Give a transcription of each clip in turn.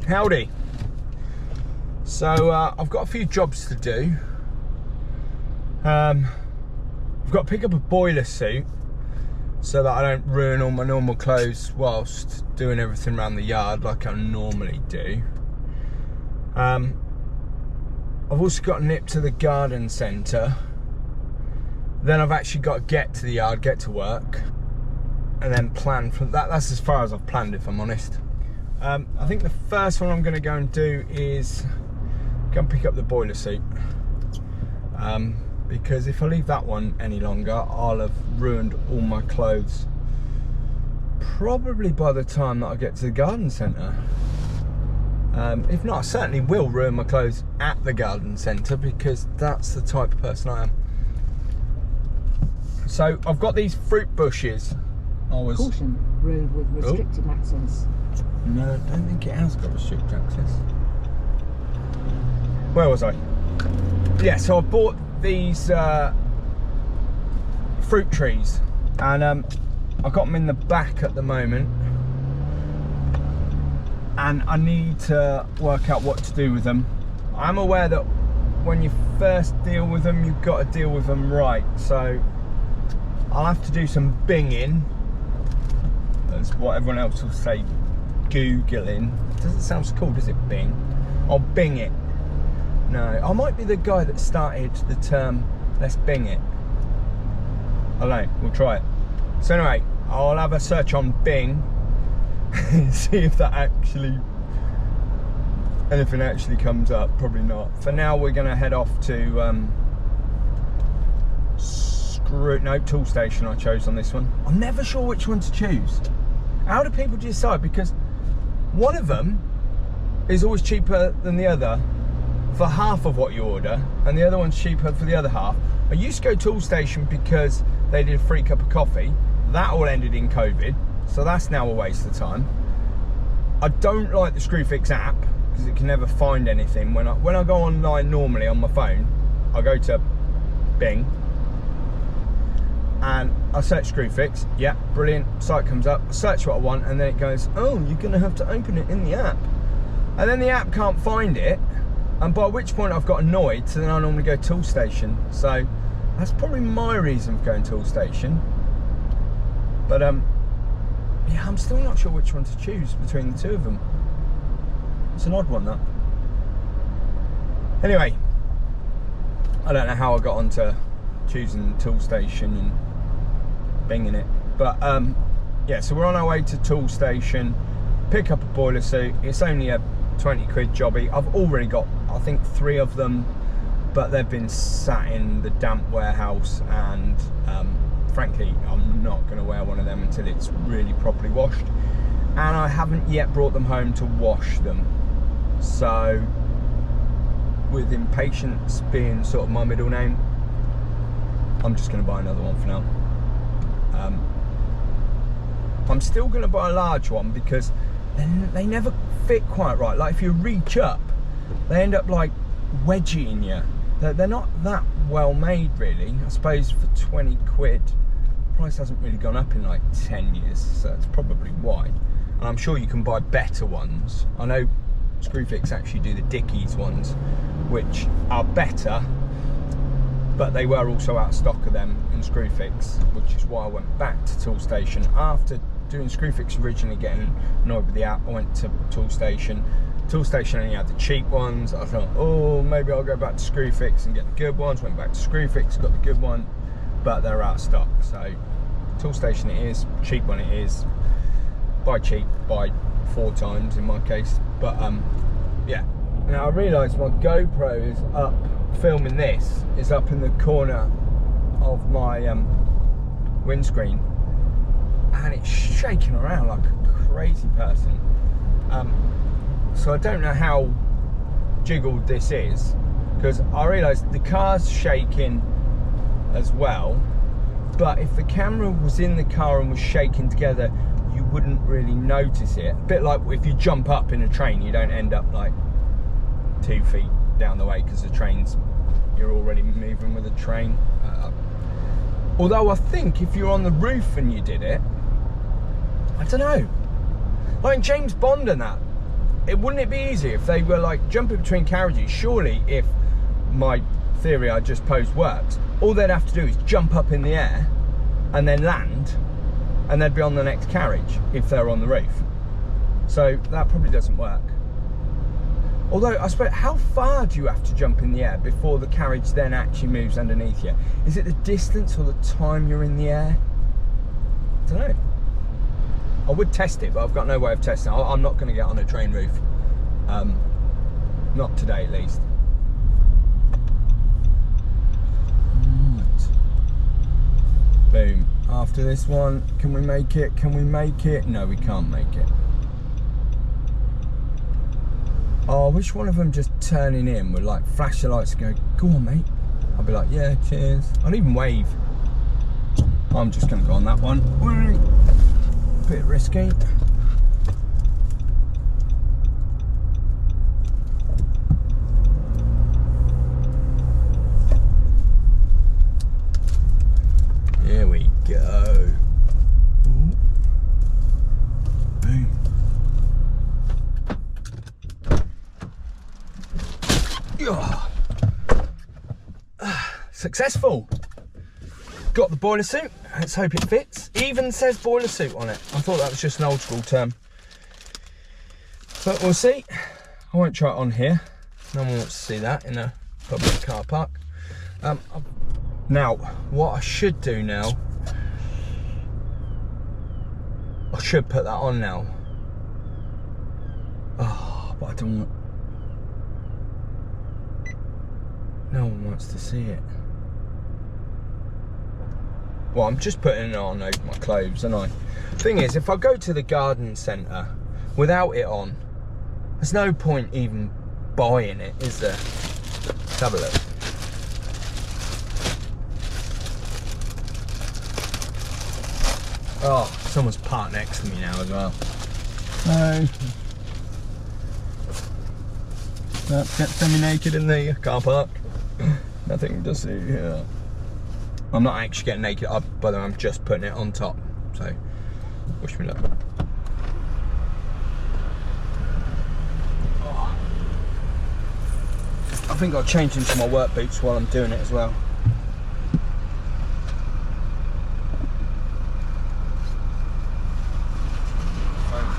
Howdy. So I've got a few jobs to do. I've got to pick up a boiler suit so that I don't ruin all my normal clothes whilst doing everything around the yard like I normally do. I've also got to nip to the garden centre. Then I've actually got to get to the yard, get to work, and then plan from that. That's as far as I've planned, if I'm honest. I think the first one I'm going to go and do is go and pick up the boiler suit. Because if I leave that one any longer, I'll have ruined all my clothes. Probably by the time that I get to the garden centre. If not, I certainly will ruin my clothes at the garden centre because that's the type of person I am. So I've got these fruit bushes. Caution, road with restricted access. No, I don't think it has got restricted access. Where was I? Yeah, so I bought these fruit trees, and I've got them in the back at the moment, and I need to work out what to do with them. I'm aware that when you first deal with them, you've got to deal with them right, so I'll have to do some binging. That's what everyone else will say, Googling. Doesn't sound so cool, does it, Bing? I'll Bing it. No, I might be the guy that started the term, let's Bing it. I don't know, we'll try it. So anyway, I'll have a search on Bing, see if that actually, anything actually comes up. Probably not. For now, we're gonna head off to, Tool Station I chose on this one. I'm never sure which one to choose. How do people decide? Because one of them is always cheaper than the other for half of what you order, and the other one's cheaper for the other half. I used to go Tool Station because they did a free cup of coffee. That all ended in COVID, so that's now a waste of time. I don't like the Screwfix app because it can never find anything. When I go online normally on my phone, I go to Bing and I search Screwfix. Yeah, brilliant. Site comes up. I search what I want, and then it goes, oh, you're going to have to open it in the app. And then the app can't find it, and by which point I've got annoyed, so then I normally go Tool Station. So that's probably my reason for going Tool Station. But yeah, I'm still not sure which one to choose between the two of them. It's an odd one, that. Anyway, I don't know how I got onto choosing Tool Station and binging it, but yeah, so we're on our way to Tool Station, pick up a boiler suit. It's only a 20 quid jobby. I've already got, I think, 3 of them, but they've been sat in the damp warehouse, and frankly, I'm not going to wear one of them until it's really properly washed, and I haven't yet brought them home to wash them. So with impatience being sort of my middle name, I'm just going to buy another one for now. I'm still going to buy a large one because they never fit quite right. Like if you reach up, they end up like wedging you. They're not that well made, really. I suppose for 20 quid, the price hasn't really gone up in like 10 years, so that's probably why. And I'm sure you can buy better ones. I know Screwfix actually do the Dickies ones, which are better, but they were also out of stock of them in Screwfix, which is why I went back to Tool Station. After doing Screwfix originally, getting annoyed with the app, I went to Tool Station. Tool Station only had the cheap ones. I thought, oh, maybe I'll go back to Screwfix and get the good ones. Went back to Screwfix, got the good one, but they're out of stock. So Tool Station it is, cheap one it is. Buy cheap, buy 4 times in my case. But yeah. Now I realised my GoPro is up, filming this, is up in the corner of my windscreen, and it's shaking around like a crazy person. So I don't know how jiggled this is, because I realised the car's shaking as well, but if the camera was in the car and was shaking together, you wouldn't really notice it. A bit like if you jump up in a train, you don't end up like 2 feet down the way because the train's, you're already moving with a train. Although I think if you're on the roof and you did it, I don't know, like James Bond and that, wouldn't it be easy if they were like jumping between carriages? Surely, if my theory I just posed works, all they'd have to do is jump up in the air and then land, and they'd be on the next carriage if they're on the roof. So that probably doesn't work. Although, I suppose, how far do you have to jump in the air before the carriage then actually moves underneath you? Is it the distance or the time you're in the air? I don't know. I would test it, but I've got no way of testing it. I'm not going to get on a train roof. Not today, at least. Right. Boom. After this one, can we make it? Can we make it? No, we can't make it. Oh, I wish one of them just turning in would like flash the lights and go, go on mate. I'll be like, yeah, cheers. I'll even wave. I'm just gonna go on that one. Bit risky. Here we go. Ooh. Boom. Successful. Got the boiler suit. Let's hope it fits. Even says boiler suit on it. I thought that was just an old school term, but we'll see. I won't try it on here. No one wants to see that in a public car park. Now, what I should do now, I should put that on now. Oh, but I don't want. No one wants to see it. Well, I'm just putting it on over my clothes, aren't I? Thing is, if I go to the garden centre without it on, there's no point even buying it, is there? Let's have a look. Oh, someone's parked next to me now as well. No. Get semi-naked in the car park. Nothing to see here. I'm not actually getting naked up, but I'm just putting it on top. So, wish me luck. Oh. I think I'll change into my work boots while I'm doing it as well.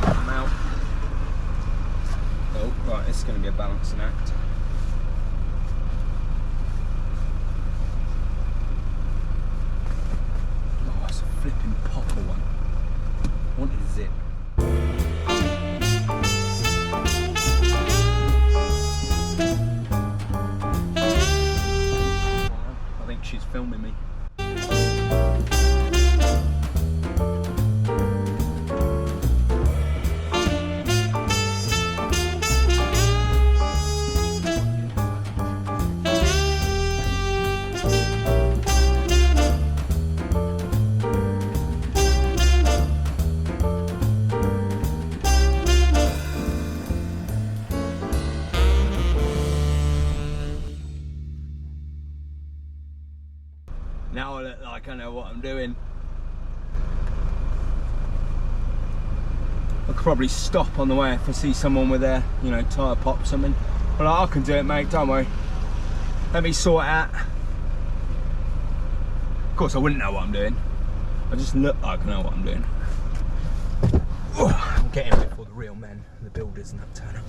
Come out. Oh, right, this is going to be a balancing act. Flipping popper one. I wanted a zip. I think she's filming me. Now I look like I know what I'm doing. I could probably stop on the way if I see someone with their, you know, tyre pop or something. But I can do it, mate, don't worry. Let me sort it out. Of course I wouldn't know what I'm doing. I just look like I know what I'm doing. I'm getting before the real men, the builders and that turn up.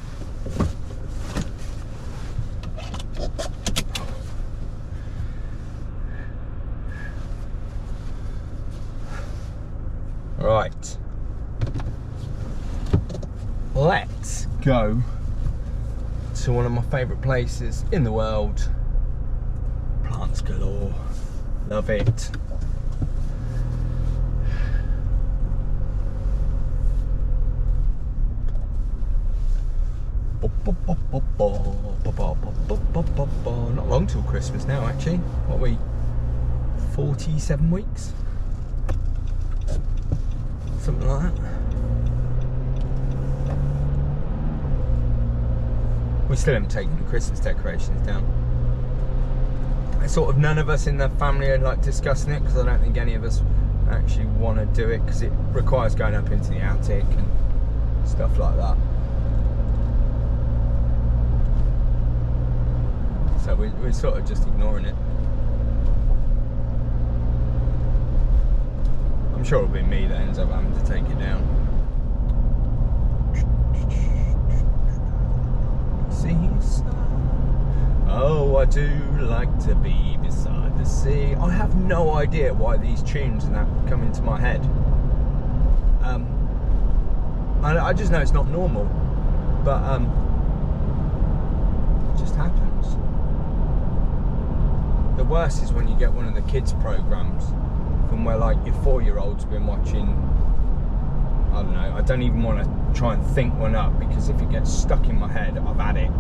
Right, let's go to one of my favourite places in the world. Plants galore, love it. Not long till Christmas now, actually. What are we, 47 weeks? Something like that. We still haven't taken the Christmas decorations down. Sort of none of us in the family are like discussing it, because I don't think any of us actually want to do it, because it requires going up into the attic and stuff like that. so we're sort of just ignoring it. I'm sure it'll be me that ends up having to take it down. Oh, I do like to be beside the sea. I have no idea why these tunes and that come into my head. I just know it's not normal, but it just happens. The worst is when you get one of the kids' programs from where like your 4-year-old's been watching. I don't know. I don't even want to try and think one up, because if it gets stuck in my head, I've had it.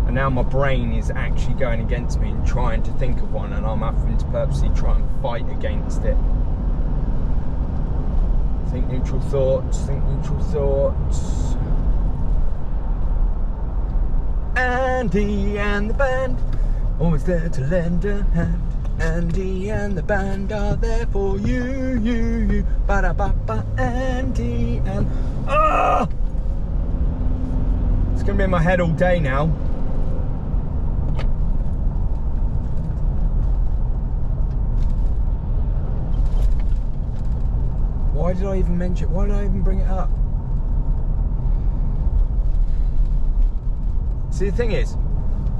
And now my brain is actually going against me and trying to think of one, and I'm having to purposely try and fight against it. Think neutral thoughts, think neutral thoughts. Andy and the band, always there to lend a hand. Andy and the band are there for you. Ba-da-ba-ba, Andy and... Ah! It's going to be in my head all day now. Why did I even mention it? Why did I even bring it up? See, the thing is,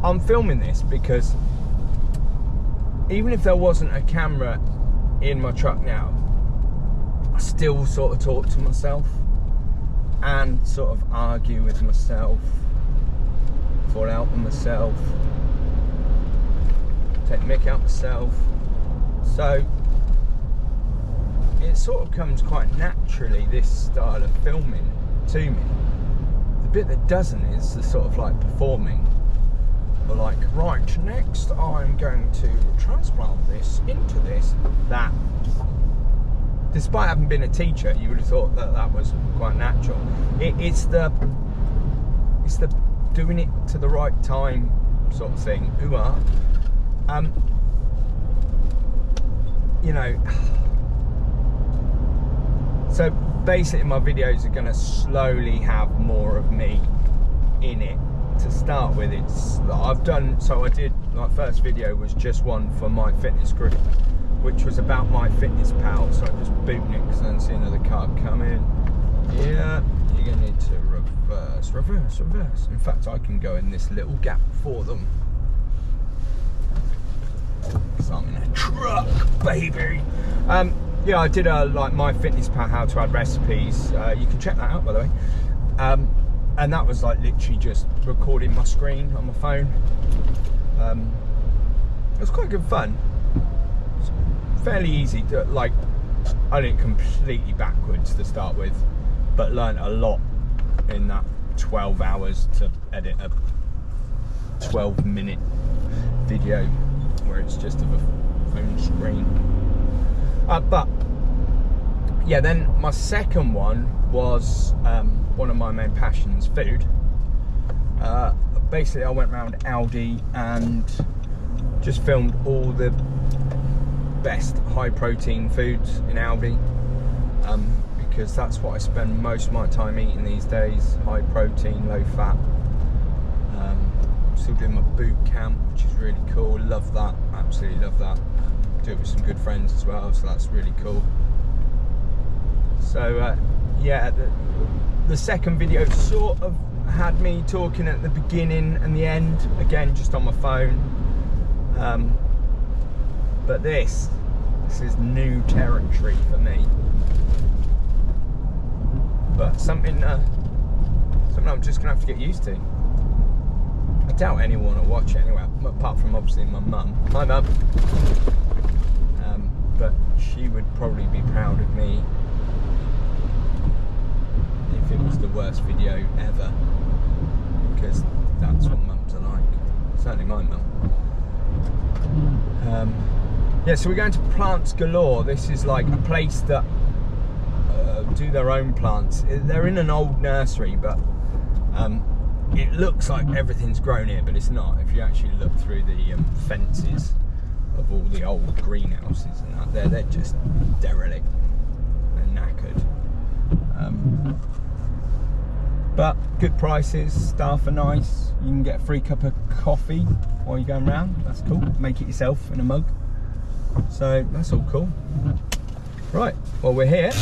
I'm filming this because even if there wasn't a camera in my truck now, I still sort of talk to myself and sort of argue with myself, fall out with myself, take the mick out myself. So it sort of comes quite naturally, this style of filming, to me. The bit that doesn't is the sort of like performing. But like, right, next I'm going to transplant this into this, that. Despite having been a teacher, you would have thought that that was quite natural. It's the doing it to the right time sort of thing. You know. So basically my videos are going to slowly have more of me in it. To start with, I did, my first video was just one for my fitness group, which was about my fitness pal, so I'm just booting it because I don't see another car coming. Yeah, you're going to need to reverse. In fact, I can go in this little gap for them. Because I'm in a truck, baby. Yeah, I did like my fitness pal how to add recipes. You can check that out, by the way. And that was like literally just recording my screen on my phone. It was quite good fun. It's fairly easy to, like, I did it completely backwards to start with, but learned a lot in that 12 hours to edit a 12-minute video where it's just of a phone screen. But yeah, then my second one was one of my main passions, food. Basically, I went around Aldi and just filmed all the best high protein foods in Aldi, because that's what I spend most of my time eating these days. High protein, low fat. I'm still doing my boot camp, which is really cool. Love that, absolutely love that. Do it with some good friends as well, so that's really cool. So yeah, the second video sort of had me talking at the beginning and the end, again just on my phone. But this is new territory for me. But something I'm just gonna have to get used to. I doubt anyone will watch it anyway, apart from obviously my mum. Hi mum. But she would probably be proud of me if it was the worst video ever, because that's what mums are like. Certainly my mum. Yeah, so we're going to Plants Galore. This is like a place that do their own plants. They're in an old nursery, but it looks like everything's grown here, but it's not. If you actually look through the fences of all the old greenhouses and that, they're just derelict. They're knackered. But good prices, staff are nice. You can get a free cup of coffee while you're going round. That's cool. Make it yourself in a mug. So that's all cool. Right, well we're here.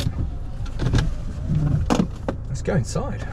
Let's go inside.